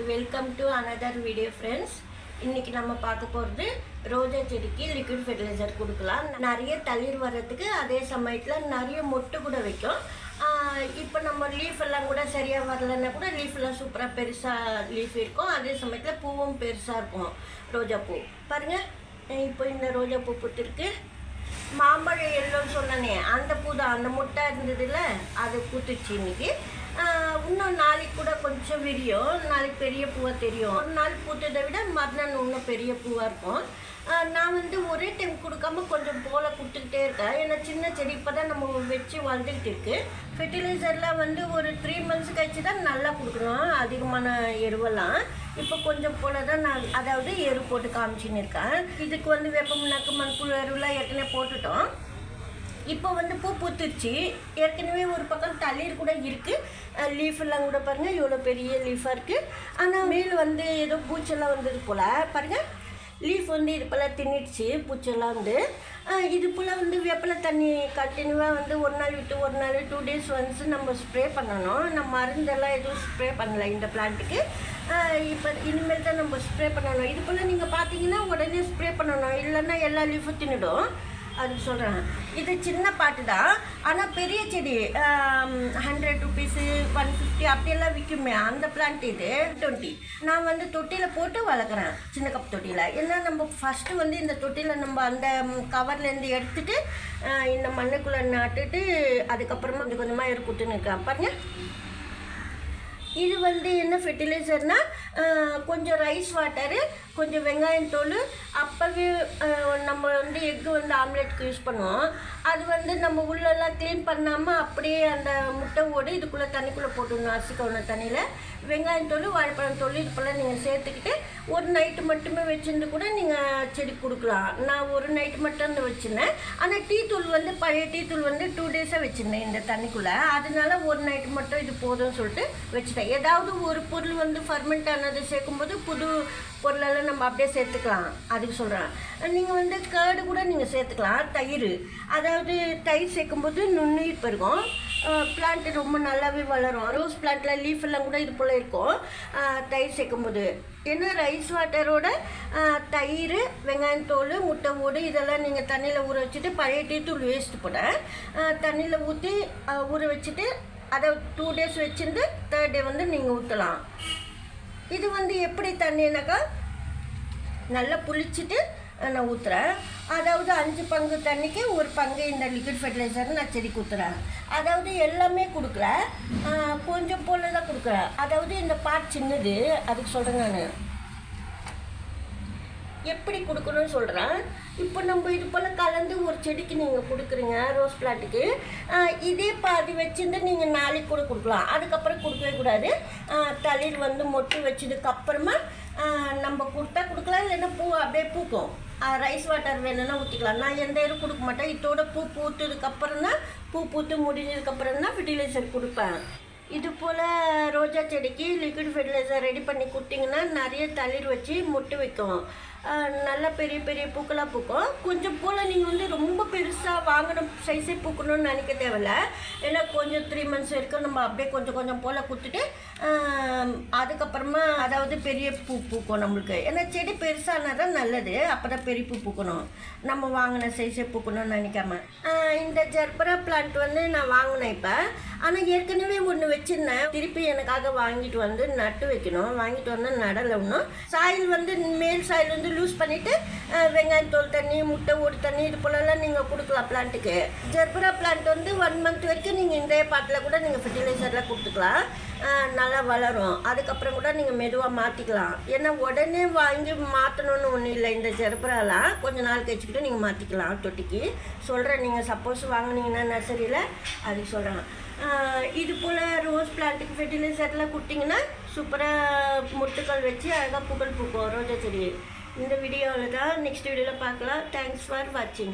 Welcome to another video friends. இன்றைக்கி நம்ம பார்க்க போகிறது ரோஜா செடிக்கு லிக்விட் ஃபெர்டிலைசர் கொடுக்கலாம். நிறைய தளிர் வர்றதுக்கு அதே சமயத்தில் நிறைய மொட்டு கூட வைக்கும். இப்போ நம்ம லீஃப் எல்லாம் கூட சரியாக வரலன்னா கூட லீஃப் எல்லாம் சூப்பராக பெருசாக லீஃப் இருக்கும். அதே சமயத்தில் பூவும் பெருசாக இருக்கும். ரோஜா பூ பாருங்கள், இப்போ இந்த ரோஜா பூ பூத்திருக்கு. மாம்பழம் எல்லோன்னு சொன்னனே அந்த பூ தான், அந்த முட்டை இருந்ததுல அது பூத்துச்சு இன்னைக்கு. இன்னும் நாளைக்கு கூட கொஞ்சம் விரியும், நாளைக்கு பெரிய பூவாக தெரியும். ஒரு நாள் பூத்ததை விட மறுநாள் இன்னும் பெரிய பூவாக இருக்கும். நான் ஒரே டைம் கொடுக்காம கொஞ்சம் போல் கொடுத்துக்கிட்டே இருக்கேன். ஏன்னா சின்ன செடி இப்போ தான் நம்ம வச்சு வளர்ந்துக்கிட்டு இருக்கு. ஃபெர்டிலைசர்லாம் ஒரு 3 மந்த்ஸ் கழிச்சு தான் நல்லா கொடுக்கணும், அதிகமான எருவெல்லாம். இப்போ கொஞ்சம் போல தான் நான் அதாவது எரு போட்டு காமிச்சின்னு இருக்கேன். இதுக்கு வேப்பமுன்னாக்கு மண்புழு எருவெலாம் ஏற்கனவே போட்டுட்டோம். இப்போ பூ பூத்துருச்சு. ஏற்கனவே ஒரு பக்கம் தளிர் கூட இருக்குது. லீஃப் எல்லாம் கூட பாருங்கள் இவ்வளோ பெரிய லீஃபாக இருக்குது. ஆனால் மேல் ஏதோ பூச்செல்லாம் வந்தது போல் பாருங்கள். லீஃப் இது போல் தின்னிடுச்சு பூச்செல்லாம். இது போல் வேப்பிலை தண்ணி கண்டினியூவாக ஒரு நாள் விட்டு ஒரு நாள் 2 days ஒன்ஸ் நம்ம ஸ்ப்ரே பண்ணணும். நம்ம மருந்தெல்லாம் எதுவும் ஸ்ப்ரே பண்ணலை இந்த பிளான்ட்டுக்கு. இப்போ இனிமேல் தான் நம்ம ஸ்ப்ரே பண்ணணும். இது போல் நீங்கள் பார்த்தீங்கன்னா உடனே ஸ்ப்ரே பண்ணணும், இல்லைன்னா எல்லா லீஃபும் தின்னிடும். அது சொல்கிறேன். இது சின்ன பாட்டு தான், ஆனால் பெரிய செடி 100 rupees 150 அப்படியெல்லாம் விற்குமே அந்த பிளான்ட். இது 20. நான் தொட்டியில் போட்டு வளர்க்குறேன், சின்ன கப் தொட்டியில். ஏன்னா நம்ம ஃபஸ்ட்டு இந்த தொட்டியில் நம்ம அந்த கவர்லேருந்து எடுத்துகிட்டு இந்த மண்ணுக்குள்ளே நட்டுட்டு அதுக்கப்புறமா கொஞ்சம் கொஞ்சமாக இருக்குத்துன்னு இருக்கேன் பாருங்கள். இது என்ன ஃபெர்டிலைசர்னால் கொஞ்சம் ரைஸ் வாட்டரு, கொஞ்சம் வெங்காயம் தோல். அப்போவே நம்ம எக்கு ஆம்லெட்டுக்கு யூஸ் பண்ணுவோம். அது நம்ம உள்ளெல்லாம் க்ளீன் பண்ணாமல் அப்படியே அந்த முட்டை ஓடு இதுக்குள்ளே தண்ணிக்குள்ளே போட்டுடணும். அரிசி கவுன தண்ணியில் வெங்காயம் தோல், வாழைப்பழம் தோல் இது போல் நீங்கள் சேர்த்துக்கிட்டு ஒரு நைட்டு மட்டுமே வச்சுருந்து கூட நீங்கள் செடி கொடுக்கலாம். நான் ஒரு நைட்டு மட்டும் வச்சுருந்தேன். ஆனால் டீ தூள் பழைய டீ தூள் 2 days வச்சுருந்தேன் இந்த தண்ணிக்குள்ளே. அதனால ஒரு நைட்டு மட்டும் இது போதும்னு சொல்லிட்டு வச்சுட்டேன். ஏதாவது ஒரு பொருள் ஃபர்மெண்ட் ஆனது சேர்க்கும்போது புது பொருளெல்லாம் நம்ம அப்படியே சேர்த்துக்கலாம். அதுக்கு சொல்கிறேன். நீங்கள் கேர்டு கூட நீங்கள் சேர்த்துக்கலாம். தயிர், அதாவது தயிர் சேர்க்கும்போது நுண்ணுயிர் பெருகும். பிளான்ட் ரொம்ப நல்லாவே வளரும். ரோஸ் பிளான்ட்டில் லீஃப் எல்லாம் கூட இது போல் இருக்கும் தயிர் சேர்க்கும்போது. ஏன்னா ரைஸ் வாட்டரோட தயிர், வெங்காயம் தோல், முட்டை ஓடு இதெல்லாம் நீங்கள் தண்ணியில் ஊற வச்சுட்டு பழைய டீ தூள் வேஸ்ட்டு போட தண்ணியில் ஊற்றி ஊற வச்சுட்டு அதை 2 days வச்சுருந்து 3rd day நீங்கள் ஊற்றலாம். இது எப்படி தண்ணினாக்கா நல்லா புளிச்சுட்டு நான் ஊற்றுறேன். அதாவது 5 பங்கு தண்ணிக்கு 1 பங்கு இந்த லிக்விட் ஃபெர்டிலைசர் நான் செடிக்கு ஊற்றுறேன். அதாவது எல்லாமே கொடுக்கல, கொஞ்சம் போல தான் கொடுக்குறேன். அதாவது இந்த பாட் சின்னது, அதுக்கு சொல்கிறேன் நான் எப்படி கொடுக்கணும்னு சொல்கிறேன். இப்போ நம்ம இது போல் கலந்து ஒரு செடிக்கு நீங்கள் கொடுக்குறீங்க, ரோஸ் பிளான்ட்டுக்கு. இதே பாதி வச்சுருந்து நீங்கள் நாளைக்கு கூட கொடுக்கலாம். அதுக்கப்புறம் கொடுக்கவே கூடாது. தளிர் மொட்டு வச்சதுக்கப்புறமா நம்ம கொடுத்தா கொடுக்கலாம், இல்லைன்னா பூ அப்படியே பூக்கும். ரைஸ் வாட்டர் வேணும்னா ஊற்றிக்கலாம். நான் எந்த இதுவும் கொடுக்க மாட்டேன். இதோட பூ பூத்ததுக்கப்புறம் தான், பூ பூத்து முடிஞ்சதுக்கப்புறம் தான் ஃபெர்டிலைசர் கொடுப்பேன். இது போல் ரோஜா செடிக்கு லிக்விட் ஃபெர்டிலைசர் ரெடி பண்ணி கொடுத்தீங்கன்னா நிறைய தளிர் வச்சு மொட்டு வைக்கும். நல்லா பெரிய பெரிய பூக்களாக பூக்கும். கொஞ்சம் போல் நீங்கள் ரொம்ப பெருசாக வாங்கணும் சைஸே பூக்கணும்னு நினைக்க தேவையில்ல. ஏன்னா கொஞ்சம் 3 months வரைக்கும் நம்ம அப்படியே கொஞ்சம் கொஞ்சம் போல் கொடுத்துட்டு அதுக்கப்புறமா அதாவது பெரிய பூ பூக்கும் நம்மளுக்கு. ஏன்னா செடி பெருசானா தான் நல்லது, அப்போ தான் பெரிய பூ பூக்கணும். நம்ம வாங்கின சைஸே பூக்கணும்னு நினைக்காம. இந்த ஜர்பரா பிளான்ட் நான் வாங்கினேன் இப்போ. ஆனால் ஏற்கனவே ஒன்று வச்சுருந்தேன். திருப்பி எனக்காக வாங்கிட்டு நட்டு வைக்கணும். வாங்கிட்டு வந்தால் நடலை. ஒன்றும் சாயில் மேல் சாயில் லூஸ் பண்ணிவிட்டு வெங்காயம் தோல் தண்ணி, முட்டை ஓடு தண்ணி இது போலலாம் நீங்கள் கொடுக்கலாம் பிளான்ட்டுக்கு. ஜர்பரா பிளான்ட் 1 month வரைக்கும் நீங்கள் இந்த பாட்டில் கூட நீங்கள் ஃபெர்டிலைசர்லாம் கொடுத்துக்கலாம், நல்லா வளரும். அதுக்கப்புறம் கூட நீங்கள் மெதுவாக மாற்றிக்கலாம். ஏன்னா உடனே வாங்கி மாற்றணுன்னு ஒன்றும் இல்லை. இந்த ஜர்பராலாம் கொஞ்சம் நாள் கழிச்சுக்கிட்டு நீங்கள் மாற்றிக்கலாம் தொட்டிக்கு. சொல்கிறேன், நீங்கள் சப்போஸ் வாங்கினீங்கன்னா நர்சரியில் அதுக்கு சொல்கிறேன். இது போல் ரோஸ் பிளான்ட்டுக்கு ஃபெர்டிலைசர்லாம் கொடுத்தீங்கன்னா சூப்பராக மொட்டுக்கள் வச்சு அழகாக பூக்கள் பூக்கும் ரோஜா செடி. இந்த வீடியோவில் தான், நெக்ஸ்ட் வீடியோவில் பார்க்கலாம். தேங்க்ஸ் ஃபார் வாட்சிங்.